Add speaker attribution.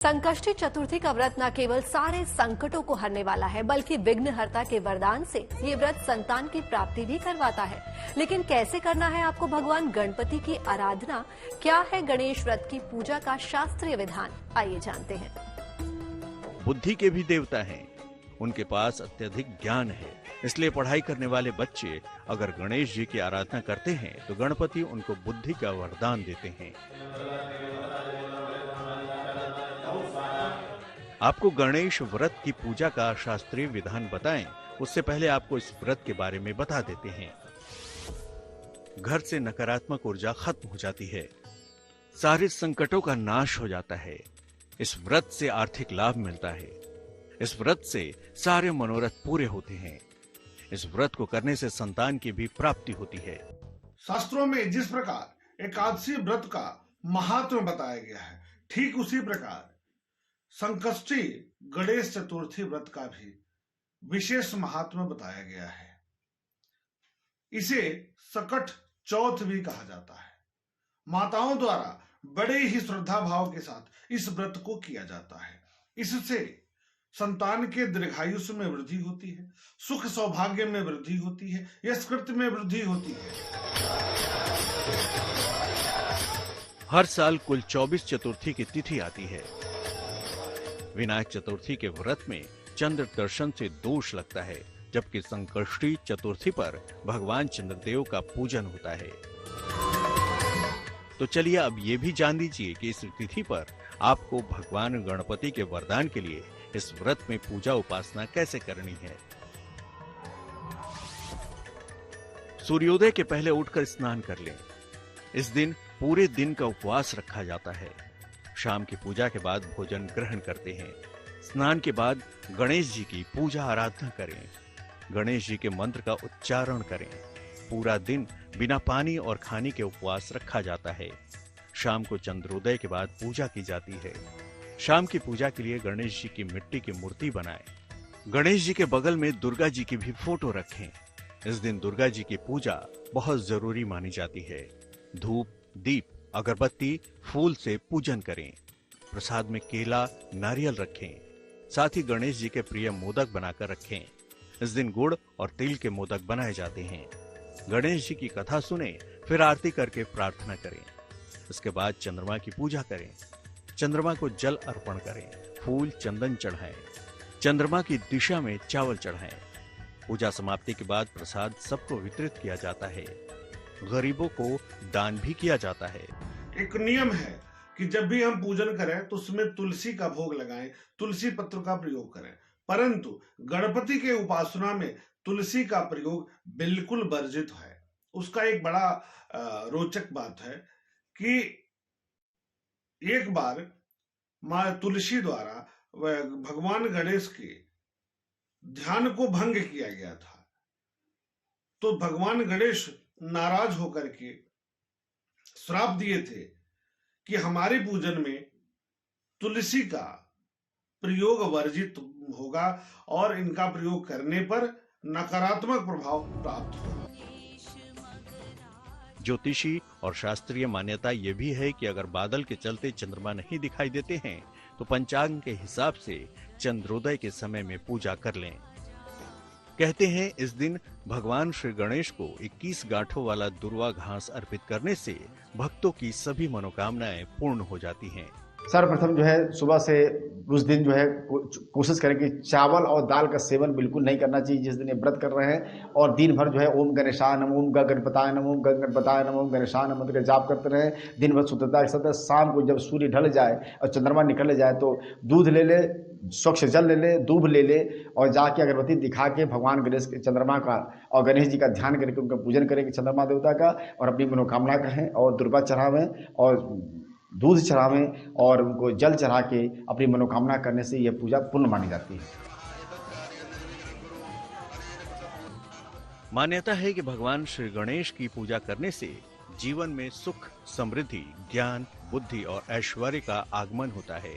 Speaker 1: संकष्टी चतुर्थी का व्रत न केवल सारे संकटों को हरने वाला है, बल्कि विघ्नहर्ता के वरदान से ये व्रत संतान की प्राप्ति भी करवाता है। लेकिन कैसे करना है आपको भगवान गणपति की आराधना, क्या है गणेश व्रत की पूजा का शास्त्रीय विधान, आइए जानते हैं।
Speaker 2: बुद्धि के भी देवता हैं, उनके पास अत्यधिक ज्ञान है, इसलिए पढ़ाई करने वाले बच्चे अगर गणेश जी की आराधना करते हैं तो गणपति उनको बुद्धि का वरदान देते हैं। आपको गणेश व्रत की पूजा का शास्त्रीय विधान बताएं, उससे पहले आपको इस व्रत के बारे में बता देते हैं। घर से नकारात्मक ऊर्जा खत्म हो जाती है, सारे संकटों का नाश हो जाता है। इस व्रत से आर्थिक लाभ मिलता है। इस व्रत से सारे मनोरथ पूरे होते हैं। इस व्रत को करने से संतान की भी प्राप्ति होती है।
Speaker 3: शास्त्रों में जिस प्रकार एकादशी व्रत का महात्म्य बताया गया है, ठीक उसी प्रकार संकष्टी गणेश चतुर्थी व्रत का भी विशेष महात्म्य बताया गया है। इसे सकट चौथ भी कहा जाता है। माताओं द्वारा बड़े ही श्रद्धा भाव के साथ इस व्रत को किया जाता है। इससे संतान के दीर्घायुष्य में वृद्धि होती है, सुख सौभाग्य में वृद्धि होती है, यश कृत्य में वृद्धि होती है।
Speaker 2: हर साल कुल 24 चतुर्थी की तिथि आती है। विनायक चतुर्थी के व्रत में चंद्र दर्शन से दोष लगता है, जबकि संकष्टी चतुर्थी पर भगवान चंद्रदेव का पूजन होता है। तो चलिए अब ये भी जान लीजिए कि इस तिथि पर आपको भगवान गणपति के वरदान के लिए इस व्रत में पूजा उपासना कैसे करनी है। सूर्योदय के पहले उठकर स्नान कर लें। इस दिन पूरे दिन का उपवास रखा जाता है। शाम की पूजा के बाद भोजन ग्रहण करते हैं। स्नान के बाद गणेश जी की पूजा आराधना करें। गणेश जी के मंत्र का उच्चारण करें। पूरा दिन बिना पानी और खाने के उपवास रखा जाता है। शाम को चंद्रोदय के बाद पूजा की जाती है। शाम की पूजा के लिए गणेश जी की मिट्टी की मूर्ति बनाएं। गणेश जी के बगल में दुर्गा जी की भी फोटो रखें। इस दिन दुर्गा जी की पूजा बहुत जरूरी मानी जाती है। धूप, दीप, अगरबत्ती, फूल से पूजन करें। प्रसाद में केला, नारियल रखें। साथ ही गणेश जी के प्रिय मोदक बनाकर रखें। इस दिन गुड़ और तिल के मोदक बनाए जाते हैं। गणेश जी की कथा सुने, फिर आरती करके प्रार्थना करें। इसके बाद चंद्रमा की पूजा करें। चंद्रमा को जल अर्पण करें, फूल चंदन चढ़ाएं। चंद्रमा की दिशा में चावल चढ़ाएं। पूजा समाप्ति के बाद प्रसाद सबको वितरित किया जाता है। गरीबों को दान भी किया जाता है।
Speaker 3: एक नियम है कि जब भी हम पूजन करें तो उसमें तुलसी का भोग लगाएं, तुलसी पत्र का प्रयोग करें, परंतु गणपति के उपासना में तुलसी का प्रयोग बिल्कुल वर्जित है। उसका एक बड़ा रोचक बात है कि एक बार मां तुलसी द्वारा भगवान गणेश के ध्यान को भंग किया गया था, तो भगवान गणेश नाराज होकर के श्राप दिए थे कि हमारे पूजन में तुलसी का प्रयोग वर्जित होगा और इनका प्रयोग करने पर नकारात्मक प्रभाव प्राप्त होगा।
Speaker 2: ज्योतिषी और शास्त्रीय मान्यता यह भी है कि अगर बादल के चलते चंद्रमा नहीं दिखाई देते हैं तो पंचांग के हिसाब से चंद्रोदय के समय में पूजा कर लें। कहते हैं इस दिन भगवान श्री गणेश को 21 गांठों वाला दुर्वा घास अर्पित करने से भक्तों की सभी मनोकामनाएं पूर्ण हो जाती हैं।
Speaker 4: सर्वप्रथम जो है सुबह से उस दिन जो है कोशिश करें कि चावल और दाल का सेवन बिल्कुल नहीं करना चाहिए जिस दिन ये व्रत कर रहे हैं, और दिन भर जो है ओम गणेशाय नमः, ओम गणपताय नमः, ओम गणपताय नमः, ओम गणेशाय नमः मंत्र का जाप करते रहें। दिन भर शुद्धता के साथ शाम को जब सूर्य ढल जाए और चंद्रमा निकल जाए तो दूध ले ले, स्वच्छ जल ले ले, दूब ले ले और जाके अगरबत्ती दिखा के भगवान गणेश के चंद्रमा का और गणेश जी का ध्यान करके उनका पूजन करेंगे चंद्रमा देवता का, और अपनी मनोकामना कहें और दुर्वा चढ़ावें और दूध चढ़ावें और उनको जल चढ़ा के अपनी मनोकामना करने से यह पूजा पूर्ण मानी जाती है।
Speaker 2: मान्यता है कि भगवान श्री गणेश की पूजा करने से जीवन में सुख, समृद्धि, ज्ञान, बुद्धि और ऐश्वर्य का आगमन होता है।